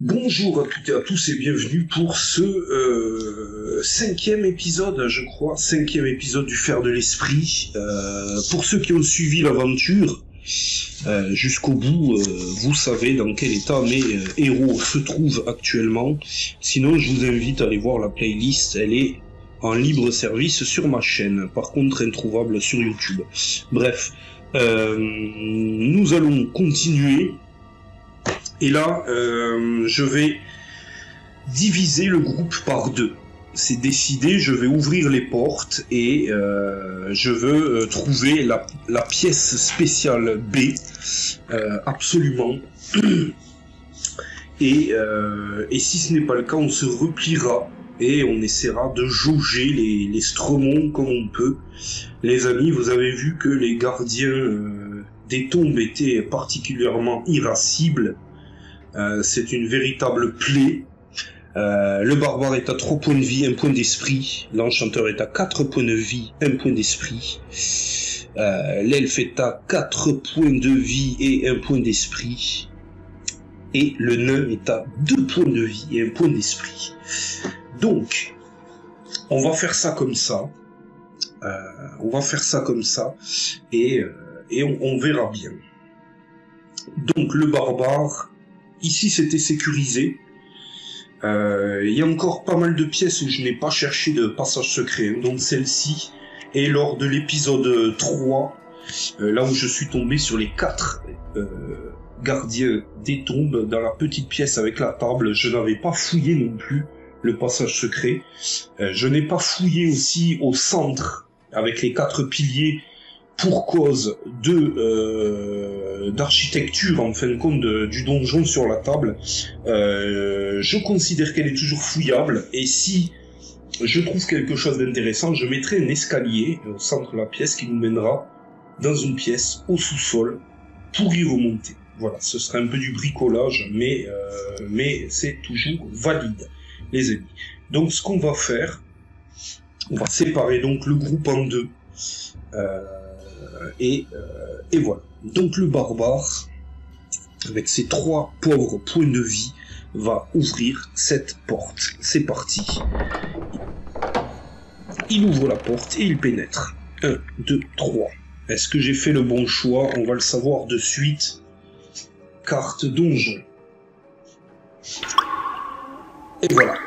Bonjour à toutes et à tous et bienvenue pour ce cinquième épisode, je crois, cinquième épisode du Fer de l'Esprit. Pour ceux qui ont suivi l'aventure jusqu'au bout, vous savez dans quel état mes héros se trouvent actuellement. Sinon, je vous invite à aller voir la playlist, elle est en libre service sur ma chaîne, par contre introuvable sur YouTube. Bref, nous allons continuer. Et là, je vais diviser le groupe par deux. C'est décidé, je vais ouvrir les portes et je veux trouver la pièce spéciale B, absolument. Et si ce n'est pas le cas, on se repliera et on essaiera de jauger les Stromons comme on peut. Les amis, vous avez vu que les gardiens des tombes étaient particulièrement irascibles. C'est une véritable plaie. Le barbare est à 3 points de vie, 1 point d'esprit. L'enchanteur est à 4 points de vie, 1 point d'esprit. L'elfe est à 4 points de vie et 1 point d'esprit. Et le nain est à 2 points de vie et 1 point d'esprit. Donc, on va faire ça comme ça. Et on verra bien. Donc, le barbare... Ici, c'était sécurisé. Il y a encore pas mal de pièces où je n'ai pas cherché de passage secret. Donc celle-ci est lors de l'épisode 3, là où je suis tombé sur les 4 gardiens des tombes dans la petite pièce avec la table. Je n'avais pas fouillé non plus le passage secret. Je n'ai pas fouillé aussi au centre avec les 4 piliers pour cause d'architecture, en fin de compte, du donjon sur la table. Je considère qu'elle est toujours fouillable, et si je trouve quelque chose d'intéressant, je mettrai un escalier au centre de la pièce qui nous mènera dans une pièce au sous-sol pour y remonter. Voilà, ce sera un peu du bricolage, mais c'est toujours valide, les amis. Donc ce qu'on va faire, on va séparer donc le groupe en deux. Et voilà. Donc le barbare, avec ses 3 pauvres points de vie, va ouvrir cette porte. C'est parti. Il ouvre la porte et il pénètre. 1, 2, 3. Est-ce que j'ai fait le bon choix? On va le savoir de suite. Carte donjon. Et voilà.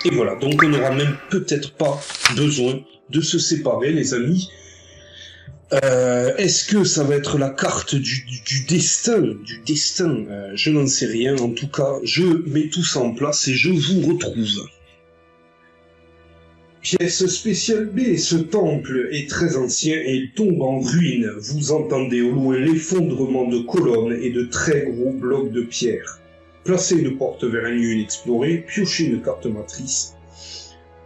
Et voilà. Donc on n'aura même peut-être pas besoin de se séparer, les amis. Est-ce que ça va être la carte du destin? Je n'en sais rien. En tout cas, je mets tout ça en place et je vous retrouve. Pièce spéciale B. Ce temple est très ancien et il tombe en ruine. Vous entendez au loin l'effondrement de colonnes et de très gros blocs de pierre. Placez une porte vers un lieu inexploré, piochez une carte matrice,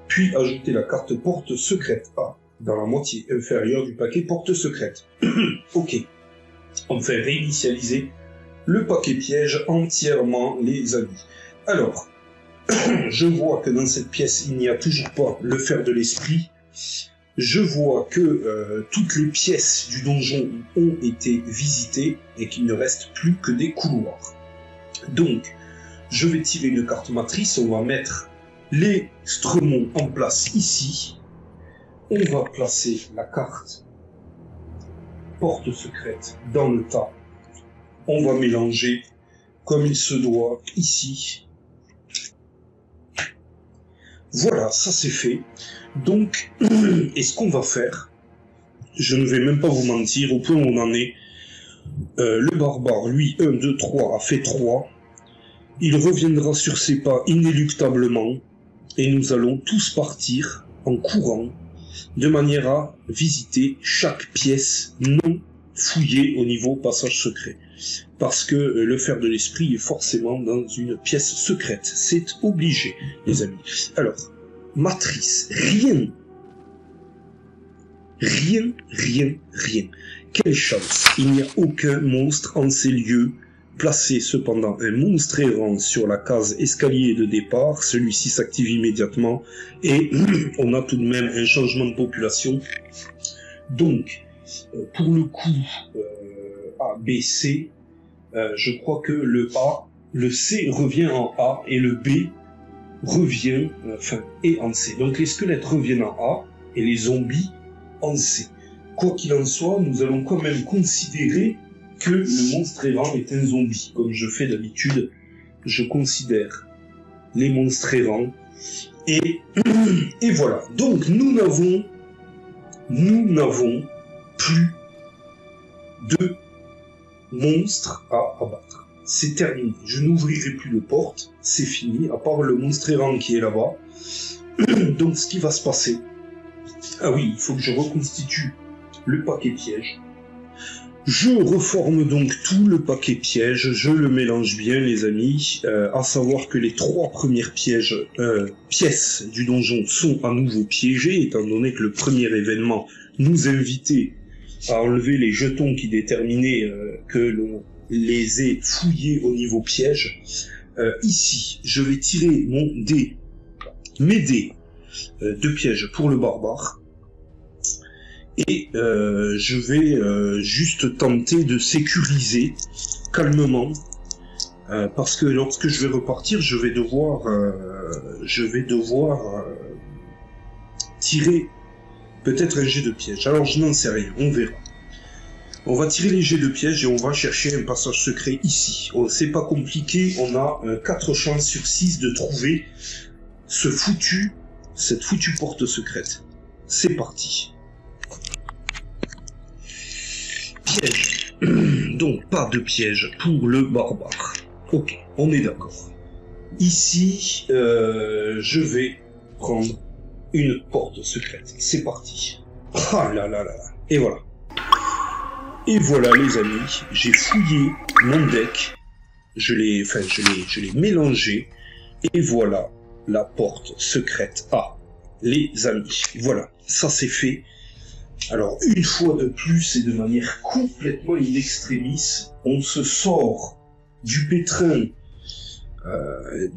puis ajoutez la carte porte secrète A dans la moitié inférieure du paquet porte secrète. Ok. Enfin, réinitialiser le paquet piège entièrement, les amis. Alors, je vois que dans cette pièce, il n'y a toujours pas le fer de l'esprit. Je vois que toutes les pièces du donjon ont été visitées et qu'il ne reste plus que des couloirs. Donc, je vais tirer une carte matrice. On va mettre les Stromons en place ici. On va placer la carte porte secrète dans le tas. On va mélanger comme il se doit ici. Voilà, ça c'est fait. Donc, et ce qu'on va faire, je ne vais même pas vous mentir, au point où on en est, le barbare, lui, 1, 2, 3, a fait 3. Il reviendra sur ses pas inéluctablement, et nous allons tous partir en courant, de manière à visiter chaque pièce non fouillée au niveau passage secret. Parce que le fer de l'esprit est forcément dans une pièce secrète. C'est obligé, les amis. Alors, matrice, rien. Quelle chance. Il n'y a aucun monstre en ces lieux. Placez cependant un monstre errant sur la case escalier de départ, celui-ci s'active immédiatement et on a tout de même un changement de population. Donc, pour le coup, A, B, C, je crois que le A le C revient en A et le B revient, est en C. Donc les squelettes reviennent en A et les zombies en C. Quoi qu'il en soit, nous allons quand même considérer que le monstre errant est un zombie. Comme je fais d'habitude, je considère les monstres errants. Et voilà. Donc nous n'avons plus de monstres à abattre. C'est terminé. Je n'ouvrirai plus de porte. C'est fini. À part le monstre errant qui est là-bas. Donc ce qui va se passer... Ah oui, il faut que je reconstitue le paquet piège. Je reforme donc tout le paquet piège, je le mélange bien les amis, à savoir que les 3 premières pièces du donjon sont à nouveau piégées, étant donné que le premier événement nous invitait à enlever les jetons qui déterminaient que l'on les ait fouillés au niveau piège. Ici, je vais tirer mes dés de piège pour le barbare. Et je vais juste tenter de sécuriser calmement, parce que lorsque je vais repartir, je vais devoir tirer peut-être un jet de piège. Alors je n'en sais rien, on verra. On va tirer les jets de piège et on va chercher un passage secret ici. Oh, c'est pas compliqué, on a 4 chances sur 6 de trouver cette foutue porte secrète. C'est parti. Piège. Donc pas de piège pour le barbare. Ok, on est d'accord. Ici, je vais prendre une porte secrète. C'est parti. Ah là là là là. Et voilà. Et voilà les amis, j'ai fouillé mon deck. Je l'ai mélangé. Et voilà la porte secrète A. Les amis, voilà, ça c'est fait. Alors, une fois de plus, et de manière complètement in extremis, on se sort du pétrin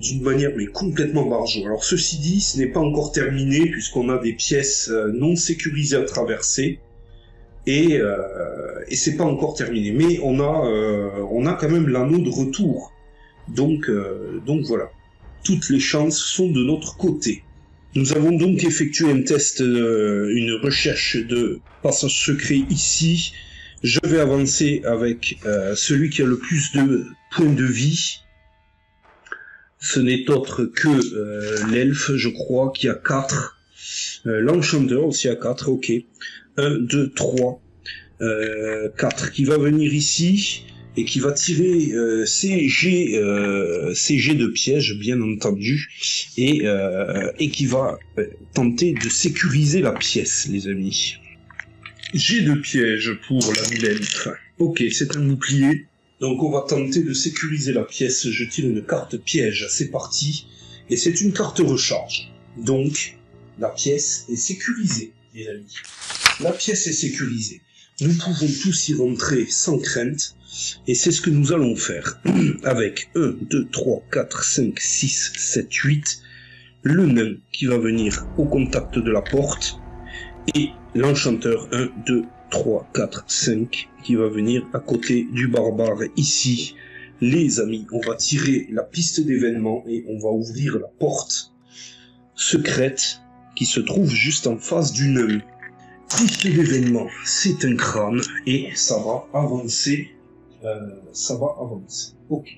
d'une manière mais complètement barjo. Alors, ceci dit, ce n'est pas encore terminé, puisqu'on a des pièces non sécurisées à traverser, et c'est pas encore terminé. Mais on a quand même l'anneau de retour. Donc voilà. Toutes les chances sont de notre côté. Nous avons donc effectué un test, une recherche de passage secret ici. Je vais avancer avec celui qui a le plus de points de vie. Ce n'est autre que l'elfe, je crois, qui a 4. L'enchanteur aussi a 4, ok. 1, 2, 3, 4. Qui va venir ici et qui va tirer ces jets de piège, bien entendu, et qui va tenter de sécuriser la pièce, les amis. Jet de piège pour la vilaine. Ok, c'est un bouclier. Donc on va tenter de sécuriser la pièce. Je tire une carte piège, c'est parti. Et c'est une carte recharge. Donc, la pièce est sécurisée, les amis. La pièce est sécurisée. Nous pouvons tous y rentrer sans crainte. Et c'est ce que nous allons faire. Avec 1, 2, 3, 4, 5, 6, 7, 8. Le nain qui va venir au contact de la porte. Et l'enchanteur 1, 2, 3, 4, 5 qui va venir à côté du barbare ici. Les amis, on va tirer la piste d'événement et on va ouvrir la porte secrète qui se trouve juste en face du nain. Piste d'événement, c'est un crâne et ça va avancer. Ok.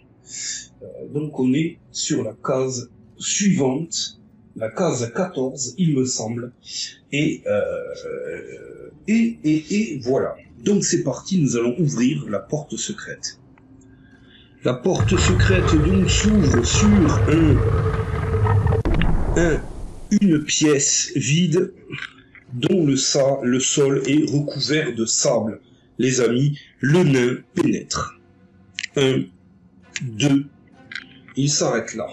Donc on est sur la case suivante, la case 14, il me semble. Et voilà. Donc c'est parti, nous allons ouvrir la porte secrète. La porte secrète donc s'ouvre sur une pièce vide dont le sol est recouvert de sable. Les amis, le nain pénètre. 1, 2, il s'arrête là.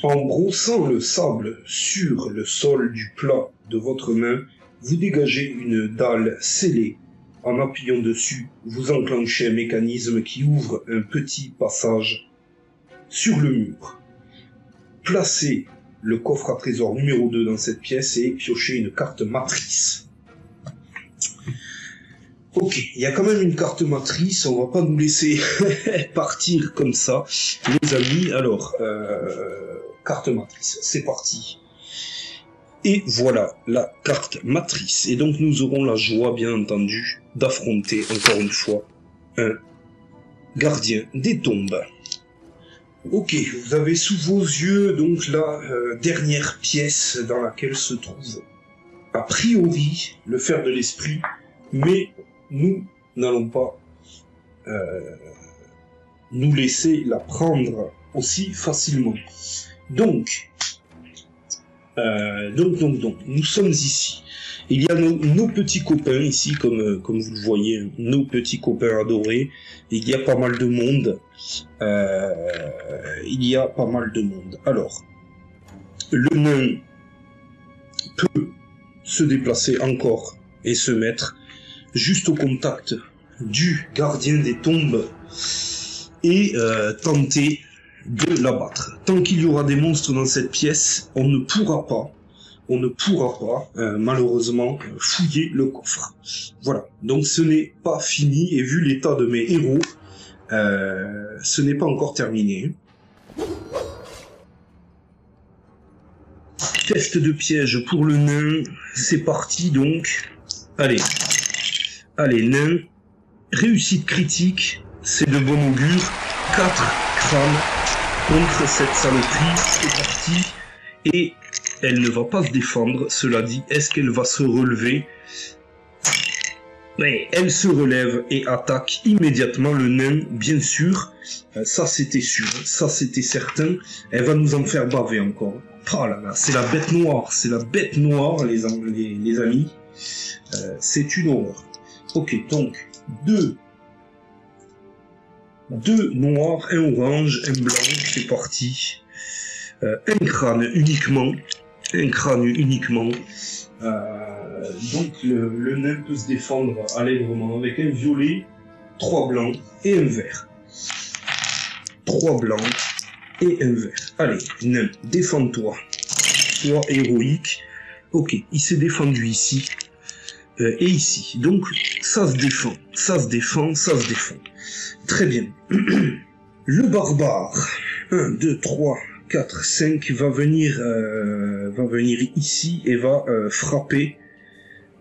En brossant le sable sur le sol du plat de votre main, vous dégagez une dalle scellée. En appuyant dessus, vous enclenchez un mécanisme qui ouvre un petit passage sur le mur. Placez le coffre à trésor numéro 2 dans cette pièce et piochez une carte matrice. Ok, il y a quand même une carte matrice, on va pas nous laisser partir comme ça, les amis. Alors, carte matrice, c'est parti. Et voilà la carte matrice. Et donc nous aurons la joie, bien entendu, d'affronter encore une fois un gardien des tombes. Ok, vous avez sous vos yeux donc la dernière pièce dans laquelle se trouve a priori le fer de l'esprit, mais nous n'allons pas nous laisser la prendre aussi facilement. Donc, nous sommes ici. Il y a nos petits copains ici, comme vous le voyez, nos petits copains adorés. Il y a pas mal de monde. Alors, le nain peut se déplacer encore et se mettre juste au contact du gardien des tombes et tenter de l'abattre. Tant qu'il y aura des monstres dans cette pièce, on ne pourra pas malheureusement fouiller le coffre. Voilà, donc ce n'est pas fini, et vu l'état de mes héros, ce n'est pas encore terminé. Test de piège pour le nain, c'est parti donc. Allez, nain, réussite critique, c'est de bon augure, 4 crânes contre cette saloperie, c'est parti, et elle ne va pas se défendre, cela dit, est-ce qu'elle va se relever? Mais elle se relève et attaque immédiatement le nain, bien sûr, ça c'était sûr, ça c'était certain, elle va nous en faire baver encore. Oh là là, c'est la bête noire, les amis, c'est une horreur. Ok, donc, deux noirs, un orange, un blanc, c'est parti. Un crâne uniquement. Donc le nain peut se défendre allègrement avec un violet, 3 blancs et un vert. 3 blancs et un vert. Allez, nain, défends-toi. Sois héroïque. Ok, il s'est défendu ici. Et ici. Donc ça se défend. Très bien. Le barbare. 1, 2, 3, 4, 5 va venir ici et va frapper.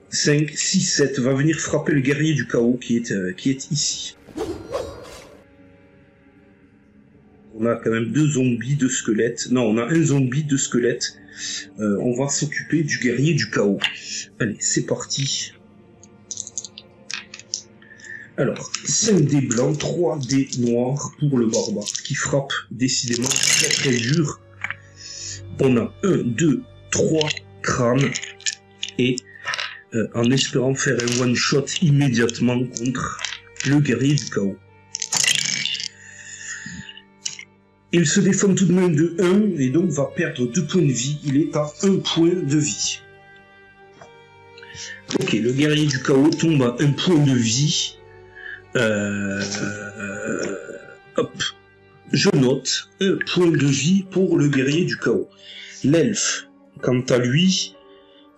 5, 6, 7 va venir frapper le guerrier du chaos qui est ici. On a quand même 2 zombies, 2 squelettes. Non, on a un zombie, 2 squelettes. On va s'occuper du guerrier du chaos. Allez, c'est parti. Alors, 5 dés blancs, 3 dés noirs pour le barbare, qui frappe décidément très très dur. On a 1, 2, 3 crânes, et en espérant faire un one-shot immédiatement contre le guerrier du chaos. Il se défend tout de même de 1, et donc va perdre 2 points de vie, il est à 1 point de vie. Ok, le guerrier du chaos tombe à 1 point de vie. Hop, je note 1 point de vie pour le guerrier du chaos. L'elfe, quant à lui,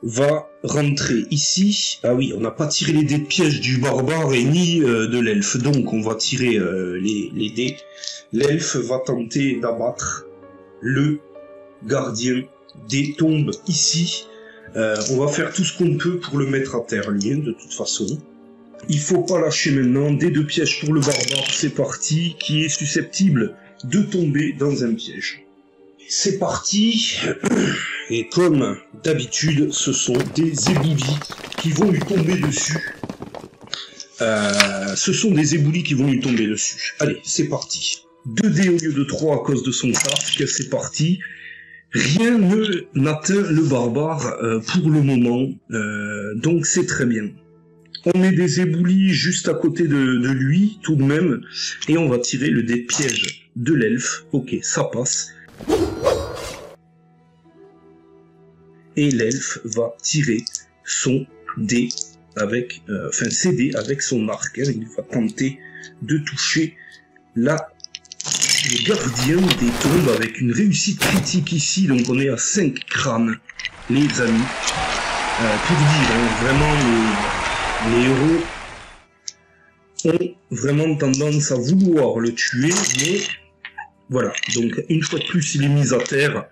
va rentrer ici. Ah oui, on n'a pas tiré les dés de piège du barbare et ni de l'elfe, donc on va tirer les dés. L'elfe va tenter d'abattre le gardien des tombes ici. On va faire tout ce qu'on peut pour le mettre à terre, lui, de toute façon. Il faut pas lâcher maintenant. Dés de piège pour le barbare, c'est parti, qui est susceptible de tomber dans un piège. C'est parti, et comme d'habitude, ce sont des éboulis qui vont lui tomber dessus. Allez, c'est parti. 2 dés au lieu de 3 à cause de son casque, c'est parti. Rien ne n'atteint le barbare pour le moment, donc c'est très bien. On met des éboulis juste à côté de lui, tout de même, et on va tirer le dé de piège de l'elfe. Ok, ça passe. Et l'elfe va tirer son dé avec, ses dés avec son arc. Hein. Il va tenter de toucher le gardien des tombes avec une réussite critique ici. Donc on est à 5 crânes, les amis. Pour dire, hein, vraiment les héros ont vraiment tendance à vouloir le tuer, mais voilà. Donc une fois de plus, il est mis à terre.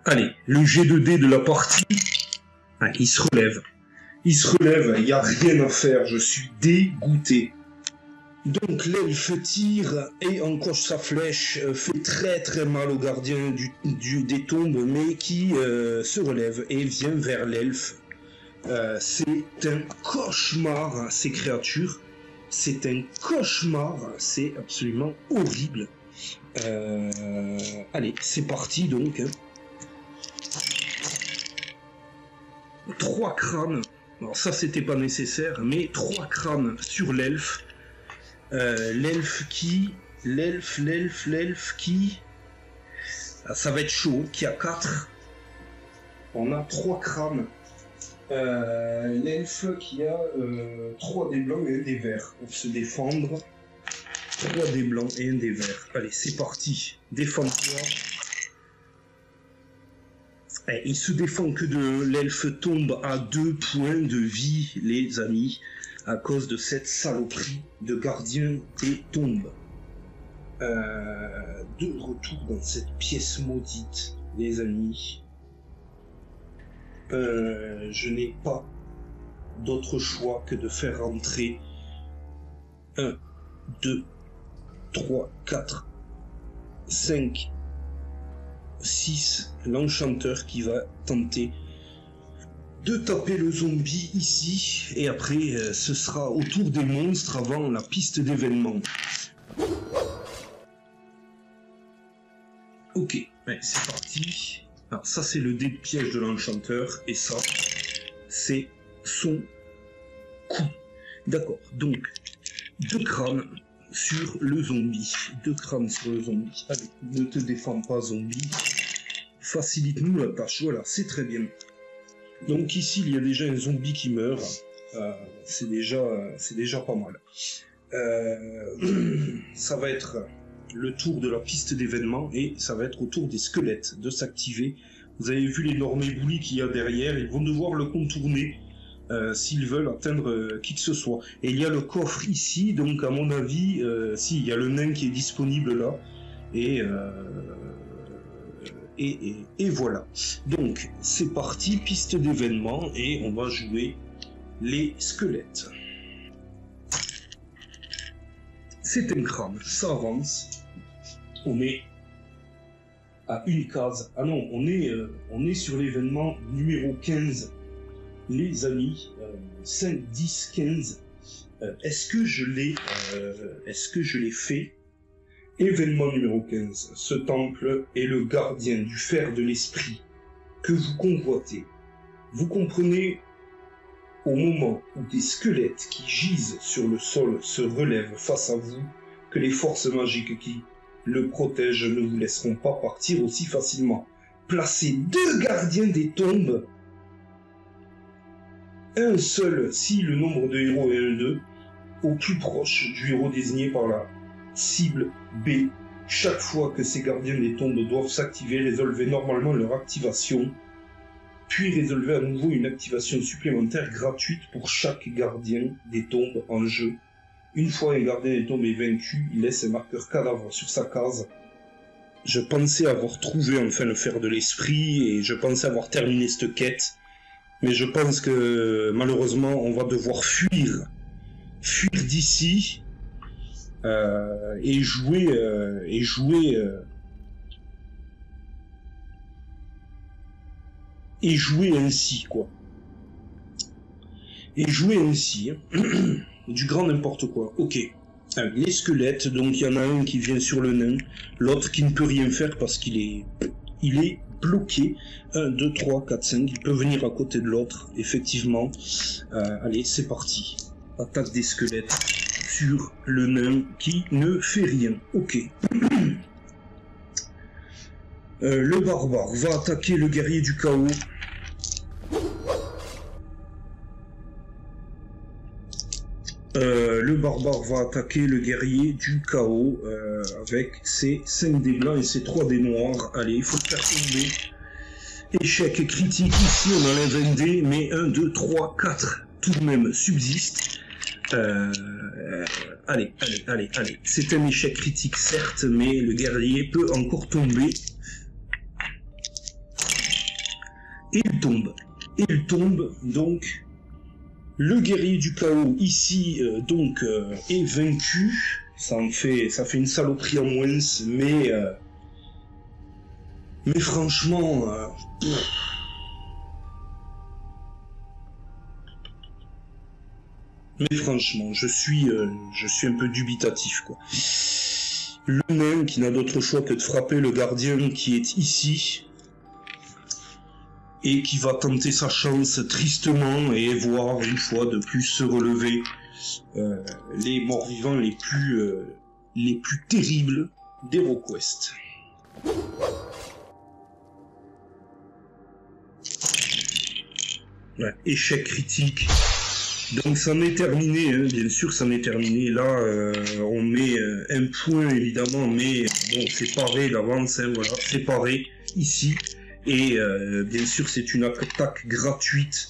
Allez, le G2D de la partie, ah, il se relève. Il se relève, il n'y a rien à faire, je suis dégoûté. Donc l'elfe tire et encoche sa flèche, fait très très mal au gardien des tombes, mais qui se relève et vient vers l'elfe. C'est un cauchemar, ces créatures. C'est un cauchemar, c'est absolument horrible. Allez, c'est parti donc. 3 crânes. Alors ça c'était pas nécessaire, mais 3 crânes sur l'elfe. L'elfe qui... Ah, ça va être chaud, qui a 4. On a 3 crânes. L'elfe qui a 3 des blancs et 1 des verts. Pour se défendre. 3 des blancs et 1 des verts. Allez, c'est parti. Défends-toi. Il se défend que de l'elfe tombe à 2 points de vie, les amis, à cause de cette saloperie de gardien des tombes. De retour dans cette pièce maudite, les amis. Je n'ai pas d'autre choix que de faire rentrer 1, 2, 3, 4, 5, 6, l'enchanteur qui va tenter de taper le zombie ici, et après ce sera au tour des monstres avant la piste d'événements. Ok, ouais, c'est parti. Alors ça c'est le dé de piège de l'enchanteur, et ça c'est son coup. D'accord, donc 2 crânes sur le zombie. 2 crânes sur le zombie. Allez, ne te défends pas zombie. Facilite-nous la tâche, voilà, c'est très bien. Donc ici il y a déjà un zombie qui meurt. C'est déjà pas mal. Ça va être le tour de la piste d'événements et ça va être au tour des squelettes de s'activer. Vous avez vu l'énorme éboulis qu'il y a derrière, ils vont devoir le contourner s'ils veulent atteindre qui que ce soit. Et il y a le coffre ici, donc à mon avis, si, il y a le nain qui est disponible là, et voilà. Donc c'est parti, piste d'événements, et on va jouer les squelettes. C'est un crâne, ça avance. On est à une case. Ah non, on est sur l'événement numéro 15. Les amis, 5, 10, 15. Est-ce que je l'ai fait? Événement numéro 15. Ce temple est le gardien du fer de l'esprit que vous convoitez. Vous comprenez, au moment où des squelettes qui gisent sur le sol se relèvent face à vous, que les forces magiques qui le protègent ne vous laisseront pas partir aussi facilement. Placez 2 gardiens des tombes, un seul si le nombre de héros est 1-2, au plus proche du héros désigné par la cible B. Chaque fois que ces gardiens des tombes doivent s'activer, résolvez normalement leur activation, puis résolvez à nouveau une activation supplémentaire gratuite pour chaque gardien des tombes en jeu. Une fois un gardien des tombes est vaincu, il laisse un marqueur cadavre sur sa case. Je pensais avoir trouvé enfin le fer de l'esprit et je pensais avoir terminé cette quête, mais je pense que malheureusement on va devoir fuir d'ici et jouer ainsi, quoi. Et jouer ainsi, du grand n'importe quoi. Ok. Les squelettes, donc il y en a un qui vient sur le nain, l'autre qui ne peut rien faire parce qu'il est bloqué. 1, 2, 3, 4, 5, il peut venir à côté de l'autre, effectivement. Allez, c'est parti. Attaque des squelettes sur le nain qui ne fait rien. Ok. Le barbare va attaquer le guerrier du chaos. Le barbare va attaquer le guerrier du chaos avec ses 5 dés blancs et ses 3 dés noirs. Allez, il faut le faire tomber. Échec critique, ici on enlève un dé, mais 1, 2, 3, 4 tout de même subsiste. Allez. C'est un échec critique, certes, mais le guerrier peut encore tomber. Et il tombe, donc le guerrier du chaos ici est vaincu. Ça fait une saloperie en moins, mais franchement, je suis un peu dubitatif, quoi. Le nain qui n'a d'autre choix que de frapper le gardien qui est ici et qui va tenter sa chance tristement et voir une fois de plus se relever les morts-vivants les plus terribles d'HeroQuest. Ouais, échec critique. Donc ça en est terminé, hein, bien sûr ça en est terminé. Là on met un point évidemment, mais bon c'est paré d'avance, hein, voilà, c'est paré ici. Et bien sûr c'est une attaque gratuite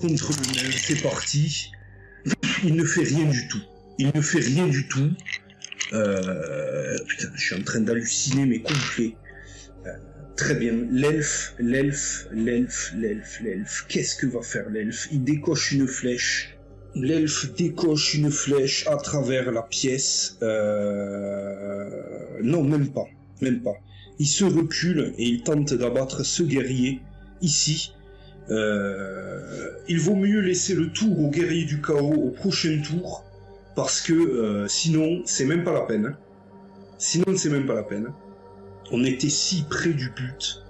contre le nain, c'est parti. Il ne fait rien du tout. Putain, je suis en train d'halluciner mais complet. Très bien, l'elfe, qu'est-ce que va faire l'elfe? Il décoche une flèche. L'elfe décoche une flèche à travers la pièce. Non, même pas. Il se recule et il tente d'abattre ce guerrier, ici. Il vaut mieux laisser le tour au guerrier du chaos au prochain tour, parce que sinon, c'est même pas la peine. On était si près du but.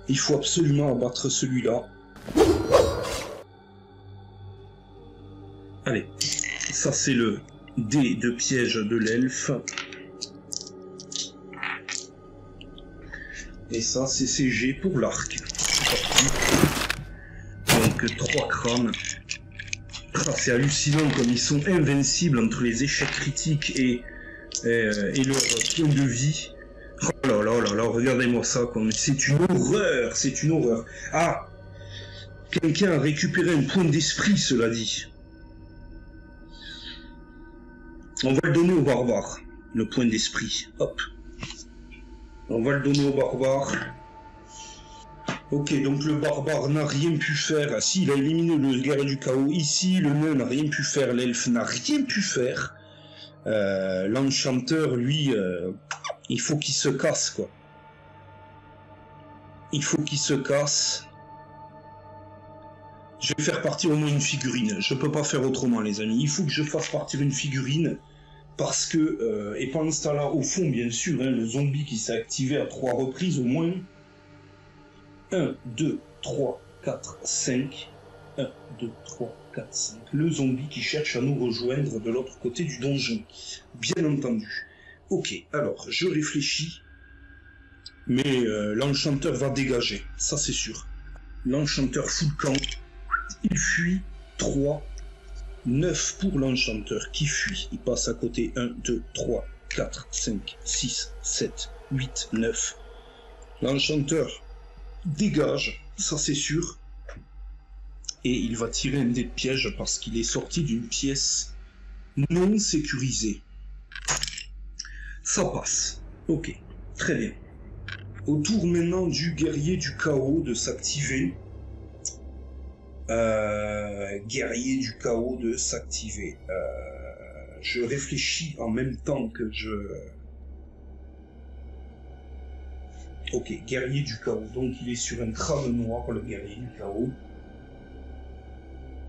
Il faut absolument abattre celui-là. Allez, ça c'est le dé de piège de l'elfe. Et ça c'est CG pour l'arc. Donc 3 crânes. Ah, c'est hallucinant comme ils sont invincibles entre les échecs critiques et leur point de vie. Oh là là, regardez-moi ça, c'est une horreur. Ah, quelqu'un a récupéré un point d'esprit, cela dit. On va le donner au barbare, le point d'esprit. Hop. On va le donner au barbare. Ok, donc le barbare n'a rien pu faire. Si, il a éliminé le guerrier du chaos. Ici, le nain n'a rien pu faire, l'elfe n'a rien pu faire. L'enchanteur, lui, il faut qu'il se casse, quoi. Je vais faire partir au moins une figurine. Je peux pas faire autrement, les amis. Il faut que je fasse partir une figurine. Parce que, et pendant ce temps-là, au fond, bien sûr, hein, le zombie qui s'est activé à 3 reprises au moins. 1, 2, 3, 4, 5. 1, 2, 3, 4, 5. Le zombie qui cherche à nous rejoindre de l'autre côté du donjon. Bien entendu. Ok, alors, je réfléchis. Mais l'enchanteur va dégager, ça c'est sûr. L'enchanteur fout le camp. Il fuit. 3, 9 pour l'enchanteur qui fuit. Il passe à côté. 1, 2, 3, 4, 5, 6, 7, 8, 9. L'enchanteur dégage, ça c'est sûr. Et il va tirer un dé de piège parce qu'il est sorti d'une pièce non sécurisée. Ça passe. Ok, très bien. Au tour maintenant du guerrier du chaos de s'activer. Je réfléchis en même temps que je... Ok, guerrier du chaos. Donc il est sur un crâne noir, le guerrier du chaos.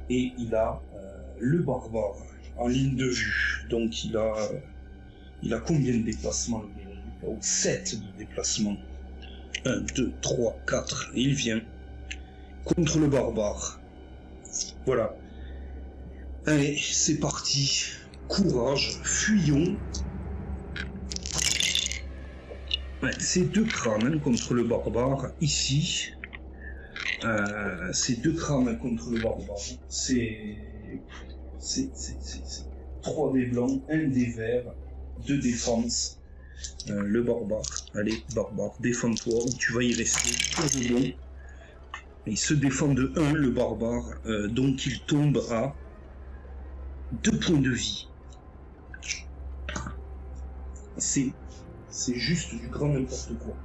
Et il a le barbare en ligne de vue. Donc il a combien de déplacements, le guerrier du chaos? 7 de déplacements. 1, 2, 3, 4. Et il vient contre le barbare. Voilà. Allez, c'est parti. Courage, fuyons. Ouais, c'est 2 crânes contre le barbare, ici. C'est 2 crânes contre le barbare. C'est 3 dés blancs, 1 dé vert, 2 défense. Le barbare. Allez, barbare, défends-toi ou tu vas y rester. Pas de bon. Il se défend de 1, le barbare, donc il tombe à 2 points de vie. C'est juste du grand n'importe quoi.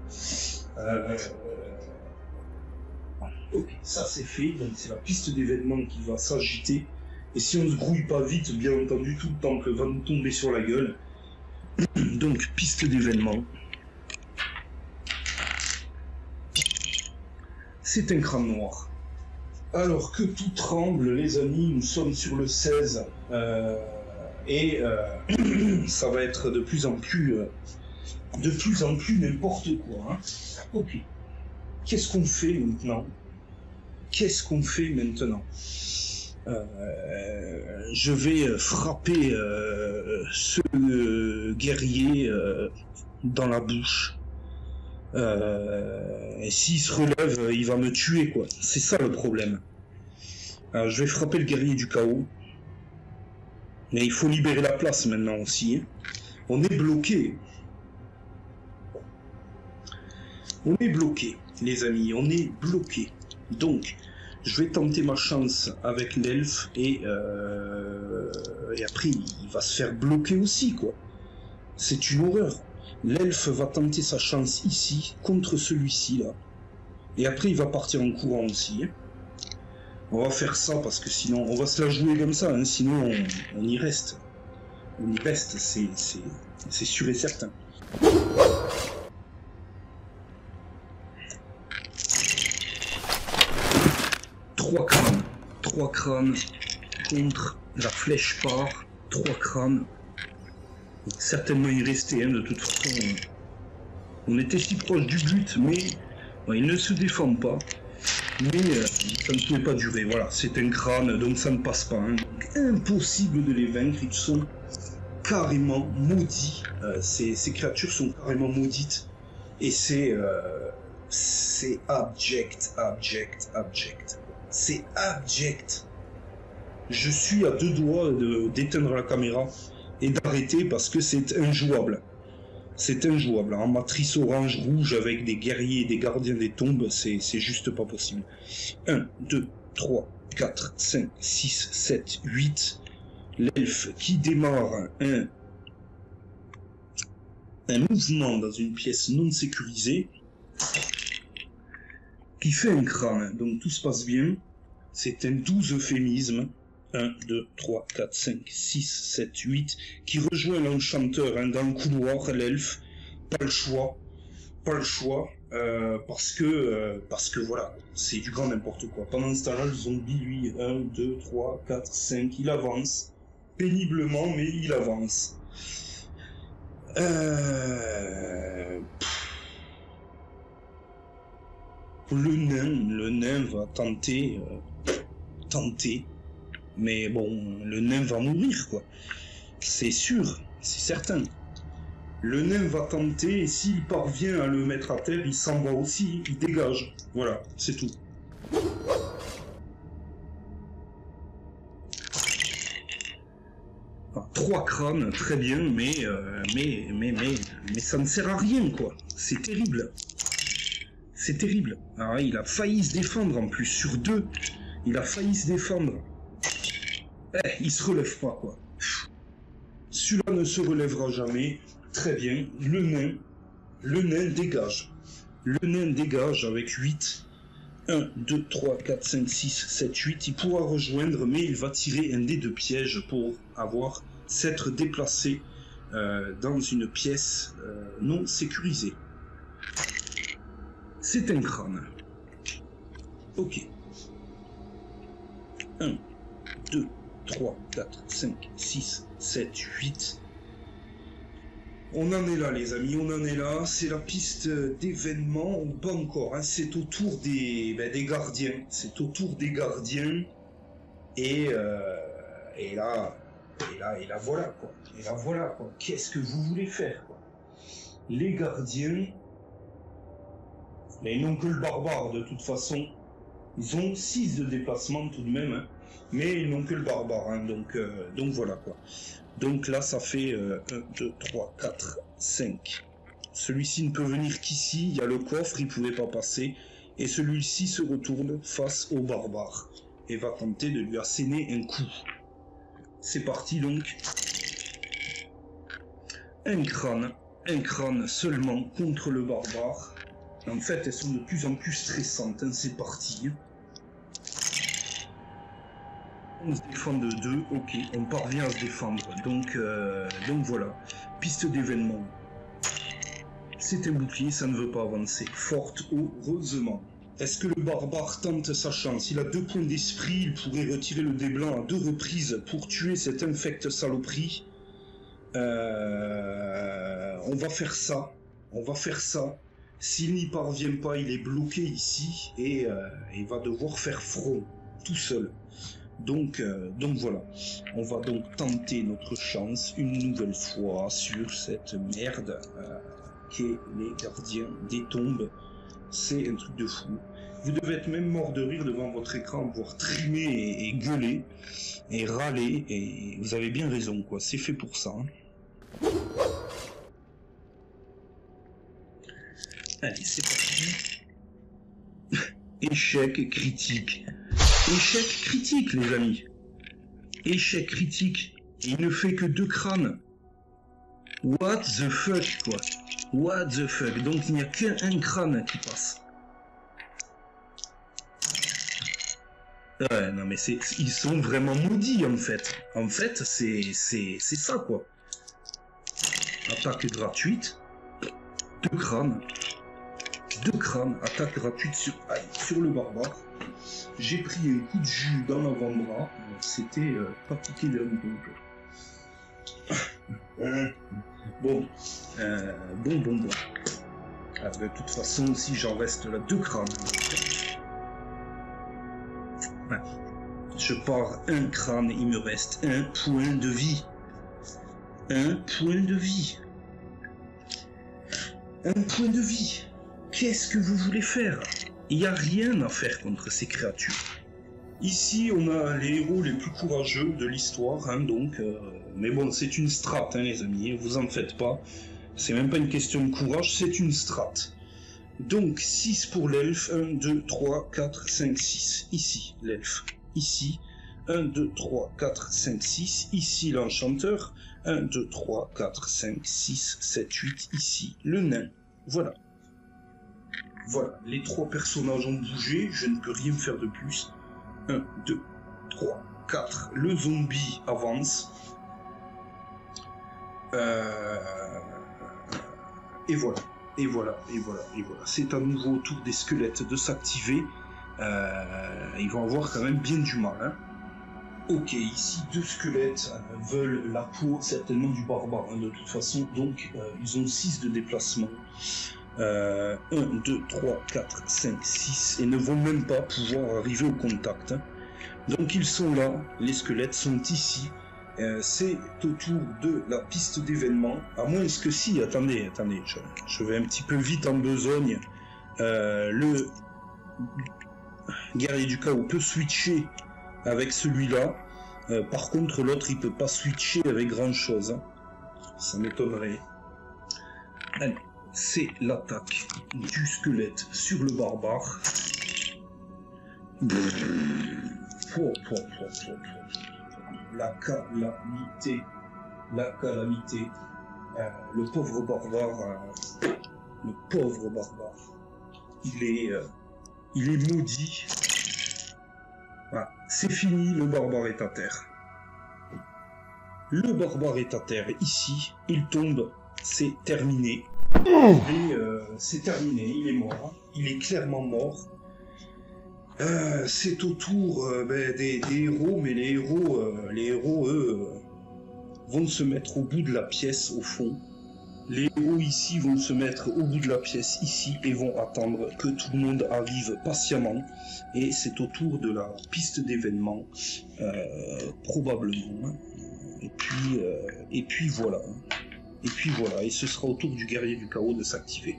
Ok, ça c'est fait, donc c'est la piste d'événement qui va s'agiter. Et si on ne se grouille pas vite, bien entendu, tout le temple va nous tomber sur la gueule. Donc, piste d'événement. C'est un crâne noir. Alors que tout tremble, les amis, nous sommes sur le 16. Ça va être de plus en plus n'importe quoi. Hein. Ok. Qu'est-ce qu'on fait maintenant? Je vais frapper ce guerrier dans la bouche. Et s'il se relève, il va me tuer, quoi. C'est ça le problème. Alors, je vais frapper le guerrier du chaos. Mais il faut libérer la place maintenant aussi. Hein. On est bloqué. On est bloqué, les amis. On est bloqué. Donc, je vais tenter ma chance avec l'elfe et après il va se faire bloquer aussi, quoi. C'est une horreur. L'elfe va tenter sa chance ici contre celui-ci là. Et après il va partir en courant aussi. Hein. On va faire ça parce que sinon on va se la jouer comme ça, hein, sinon on y reste. On y reste, c'est sûr et certain. Trois crânes contre la flèche part, 3 crânes. Certainement y rester, hein, de toute façon. On était si proche du but, mais il ne se défend pas. Mais ça ne pouvait pas durer. Voilà, c'est un crâne, donc ça ne passe pas. Hein. Donc, impossible de les vaincre, ils sont carrément maudits. Ces créatures sont carrément maudites. Et c'est abject. C'est abject. Je suis à 2 doigts d'éteindre la caméra et d'arrêter parce que c'est injouable. C'est injouable. En matrice orange-rouge avec des guerriers et des gardiens des tombes, c'est juste pas possible. 1, 2, 3, 4, 5, 6, 7, 8. L'elfe qui démarre un mouvement dans une pièce non sécurisée qui fait un crâne. Donc tout se passe bien. C'est un 12 euphémisme. 1, 2, 3, 4, 5, 6, 7, 8, qui rejoint l'enchanteur hein, dans le couloir, l'elfe, pas le choix, parce que voilà, c'est du grand n'importe quoi. Pendant ce temps-là, le zombie, lui, 1, 2, 3, 4, 5, il avance, péniblement, mais il avance. Le nain va tenter, mais bon, le nain va mourir, quoi. C'est sûr, c'est certain. Le nain va tenter, et s'il parvient à le mettre à terre, il s'en va aussi, il dégage. Voilà, c'est tout. Enfin, 3 crânes, très bien, mais ça ne sert à rien, quoi. C'est terrible. C'est terrible. Alors, il a failli se défendre, en plus, sur 2. Il a failli se défendre. Il se relève pas, quoi. Celui-là ne se relèvera jamais. Très bien. Le nain dégage. Le nain dégage avec 8. 1, 2, 3, 4, 5, 6, 7, 8. Il pourra rejoindre, mais il va tirer un dé de piège pour s'être déplacé dans une pièce non sécurisée. C'est un crâne. Ok. 1, 2, 3, 4, 5, 6, 7, 8. On en est là, les amis, on en est là. C'est la piste d'événement, ou pas encore. Hein. C'est au tour des gardiens. C'est au tour des gardiens. Et là, voilà, quoi. Et là, voilà, quoi. Qu'est-ce que vous voulez faire, quoi? Les gardiens, mais ils n'ont que le barbare, de toute façon. Ils ont 6 de déplacement, tout de même, hein. Mais ils n'ont que le barbare, hein, donc voilà, quoi. Donc là, ça fait 1, 2, 3, 4, 5. Celui-ci ne peut venir qu'ici, il y a le coffre, il ne pouvait pas passer. Et celui-ci se retourne face au barbare et va tenter de lui asséner un coup. c'est parti donc. Un crâne seulement contre le barbare. En fait, elles sont de plus en plus stressantes, hein, c'est parti. On se défend de 2, ok, on parvient à se défendre, donc voilà, piste d'événement. C'est un bouclier, ça ne veut pas avancer, fort heureusement. Est-ce que le barbare tente sa chance? Il a 2 points d'esprit, il pourrait retirer le dé blanc à 2 reprises pour tuer cette infecte saloperie. On va faire ça, S'il n'y parvient pas, il est bloqué ici et il va devoir faire front, tout seul. Donc voilà, on va donc tenter notre chance une nouvelle fois sur cette merde qu'est les gardiens des tombes. C'est un truc de fou. Vous devez être même mort de rire devant votre écran, voir trimer et gueuler et râler, et vous avez bien raison, quoi. C'est fait pour ça. Hein. Allez, c'est parti. Échec critique. Échec critique, les amis. Échec critique. Il ne fait que 2 crânes. What the fuck, quoi. What the fuck. Donc il n'y a qu'un crâne qui passe. Ouais, non mais ils sont vraiment maudits en fait. En fait, c'est ça, quoi. Attaque gratuite. 2 crânes. 2 crânes. Attaque gratuite sur le barbare. J'ai pris un coup de jus dans l'avant-bras, c'était pas piqué d'un bon. Bon. De toute façon, si j'en reste là 2 crânes. Je pars 1 crâne, il me reste 1 point de vie. 1 point de vie. 1 point de vie. Qu'est-ce que vous voulez faire? Il n'y a rien à faire contre ces créatures. Ici, on a les héros les plus courageux de l'histoire, hein, donc... mais bon, c'est une strat, hein, les amis, vous en faites pas. C'est même pas une question de courage, c'est une strat. Donc, 6 pour l'elfe, 1, 2, 3, 4, 5, 6. Ici, l'elfe. Ici, 1, 2, 3, 4, 5, 6. Ici, l'enchanteur. 1, 2, 3, 4, 5, 6, 7, 8. Ici, le nain. Voilà. Voilà, les 3 personnages ont bougé, je ne peux rien faire de plus. 1, 2, 3, 4. Le zombie avance. Et voilà. C'est à nouveau au tour des squelettes de s'activer. Ils vont avoir quand même bien du mal. Hein. Ok, ici 2 squelettes veulent la peau certainement du barbare, hein, de toute façon. Donc ils ont 6 de déplacement. 1, 2, 3, 4, 5, 6 et ne vont même pas pouvoir arriver au contact. Hein. Donc ils sont là, les squelettes sont ici. C'est au tour de la piste d'événement. À moins que si, attendez, je vais un petit peu vite en besogne. Le guerrier du chaos peut switcher avec celui-là. Par contre, l'autre il peut pas switcher avec grand chose. Hein. Ça m'étonnerait. Allez. C'est l'attaque du squelette sur le barbare. La calamité. Le pauvre barbare. Il est maudit. Voilà. C'est fini, le barbare est à terre. Le barbare est à terre. Ici, il tombe. C'est terminé. C'est terminé, il est mort, il est clairement mort. C'est au tour des héros, mais les héros, eux, vont se mettre au bout de la pièce, au fond. Les héros ici vont se mettre au bout de la pièce, ici, et vont attendre que tout le monde arrive patiemment. Et c'est au tour de la piste d'événement, probablement. Et puis voilà. Et ce sera au tour du guerrier du chaos de s'activer.